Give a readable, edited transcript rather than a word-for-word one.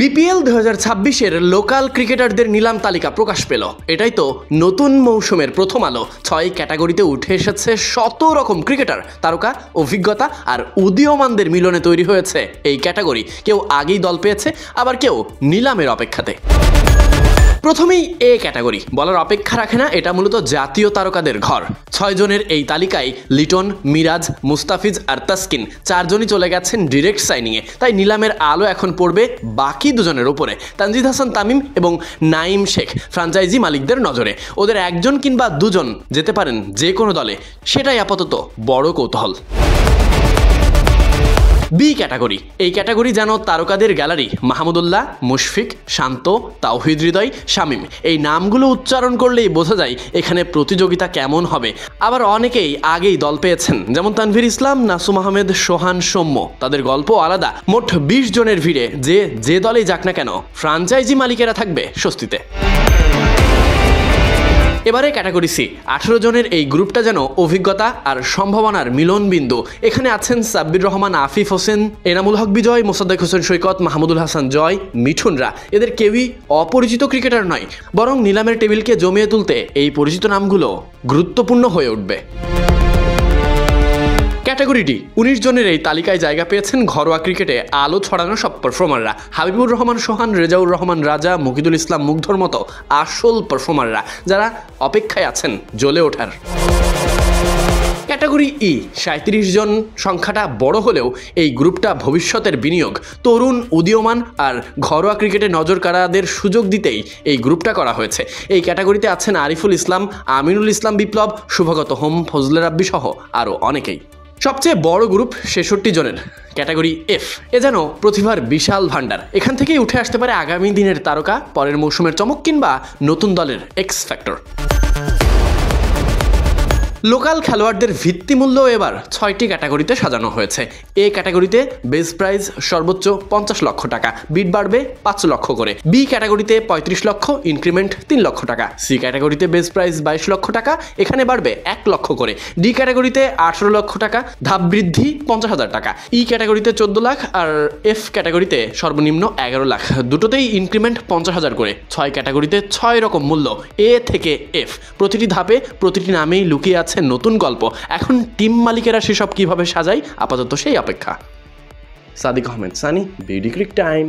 BPL 2026-এর local ক্রিকেটারদের নিলাম তালিকা প্রকাশ পেল। এটাই তো নতুন মৌসুমের প্রথম আলো। 6 ক্যাটাগরিতে উঠে এসেছে শত রকম ক্রিকেটার, তারকা, অভিজ্ঞতা আর উদীয়মানদের মিলনে তৈরি হয়েছে এই ক্যাটাগরি। কেউ আগেই দল পেয়েছে, আবার কেউ নিলামের অপেক্ষাতে। প্রথমেই এ ক্যাটাগরি, বলার অপেক্ষা রাখে না, এটা মূলত জাতীয় তারকাদের ঘর। 6 জনের এই তালিকায় লিটন, মিরাজ, মুস্তাফিজ আর তাসকিন 4 জনই চলে গেছেন ডিরেক্ট সাইনিংয়ে। তাই নিলামের আলো এখন পড়বে বাকি 2 জনের ওপরে, তানজিদ হাসান তামিম এবং নাঈম শেখ, ফ্র্যাঞ্চাইজি মালিকদের নজরে। ওদের 1 জন কিংবা 2 জন যেতে পারেন যে কোনো দলে, সেটাই আপাতত বড় কৌতূহল। বি ক্যাটাগরি, এই ক্যাটাগরি যেন তারকাদের গ্যালারি। মাহমুদুল্লাহ, মুশফিক, শান্ত, তাওহিদ হৃদয়, শামীম, এই নামগুলো উচ্চারণ করলেই বোঝা যায় এখানে প্রতিযোগিতা কেমন হবে। আবার অনেকেই আগেই দল পেয়েছেন, যেমন তানভীর ইসলাম, নাসুম আহমেদ, সোহান, সৌম্য। তাদের গল্প আলাদা। মোট 20 জনের ভিড়ে যে দলেই যাক না কেন, ফ্র্যাঞ্চাইজি মালিকেরা থাকবে স্বস্তিতে। এবারে ক্যাটাগরি সি, 18 জনের এই গ্রুপটা যেন অভিজ্ঞতা আর সম্ভাবনার মিলন বিন্দু। এখানে আছেন সাব্বির রহমান, আফিফ হোসেন, এনামুল হক বিজয়, মোসাদ্দেক হোসেন সৈকত, মাহমুদুল হাসান জয়, মিঠুনরা। এদের কেউই অপরিচিত ক্রিকেটার নয়, বরং নিলামের টেবিলকে জমিয়ে তুলতে এই পরিচিত নামগুলো গুরুত্বপূর্ণ হয়ে উঠবে। ক্যাটাগরি ডি, 19 জনের এই তালিকায় জায়গা পেয়েছেন ঘরোয়া ক্রিকেটে আলো ছড়ানো সব পারফর্মাররা। হাবিবুর রহমান সোহান, রেজাউর রহমান রাজা, মুকিদুল ইসলাম মুগ্ধর মতো আসল পারফর্মাররা, যারা অপেক্ষায় আছেন জ্বলে ওঠার। ক্যাটাগরি ই, 37 জন সংখ্যাটা বড় হলেও এই গ্রুপটা ভবিষ্যতের বিনিয়োগ। তরুণ, উদীয়মান আর ঘরোয়া ক্রিকেটে নজর কাড়াদের সুযোগ দিতেই এই গ্রুপটা করা হয়েছে। এই ক্যাটাগরিতে আছেন আরিফুল ইসলাম, আমিনুল ইসলাম বিপ্লব, শুভগত হোম, ফজলে রাব্বি সহ আরও অনেকেই। সবচেয়ে বড় গ্রুপ 66 জনের, ক্যাটাগরি এফ। এ যেন প্রতিভার বিশাল ভান্ডার। এখান থেকেই উঠে আসতে পারে আগামী দিনের তারকা, পরের মৌসুমের চমক কিংবা নতুন দলের এক্স ফ্যাক্টর। লোকাল খেলোয়াড়দের ভিত্তিমূল্য এবার 6টি ক্যাটাগরিতে সাজানো হয়েছে। এ ক্যাটাগরিতে বেস প্রাইজ সর্বোচ্চ 50 লক্ষ টাকা, বিড বাড়বে 5 লক্ষ করে। বি ক্যাটাগরিতে 35 লক্ষ, ইনক্রিমেন্ট 3 লক্ষ টাকা। সি ক্যাটাগরিতে বেস প্রাইজ 22 লক্ষ টাকা, এখানে বাড়বে 1 লক্ষ করে। ডি ক্যাটাগরিতে 18 লক্ষ টাকা, ধাপ বৃদ্ধি 50,000 টাকা। ই ক্যাটাগরিতে 14 লাখ আর এফ ক্যাটাগরিতে সর্বনিম্ন 11 লাখ। দুটোতেই ইনক্রিমেন্ট 50,000 করে। 6 ক্যাটাগরিতে 6 রকম মূল্য, এ থেকে এফ। প্রতিটি ধাপে প্রতিটি নামেই লুকিয়ে আছে নতুন গল্প। এখন টিম মালিকেরা সেসব কিভাবে সাজায়, আপাতত সেই অপেক্ষা। Sadique Ahmed Sunny, BD ক্রিক time.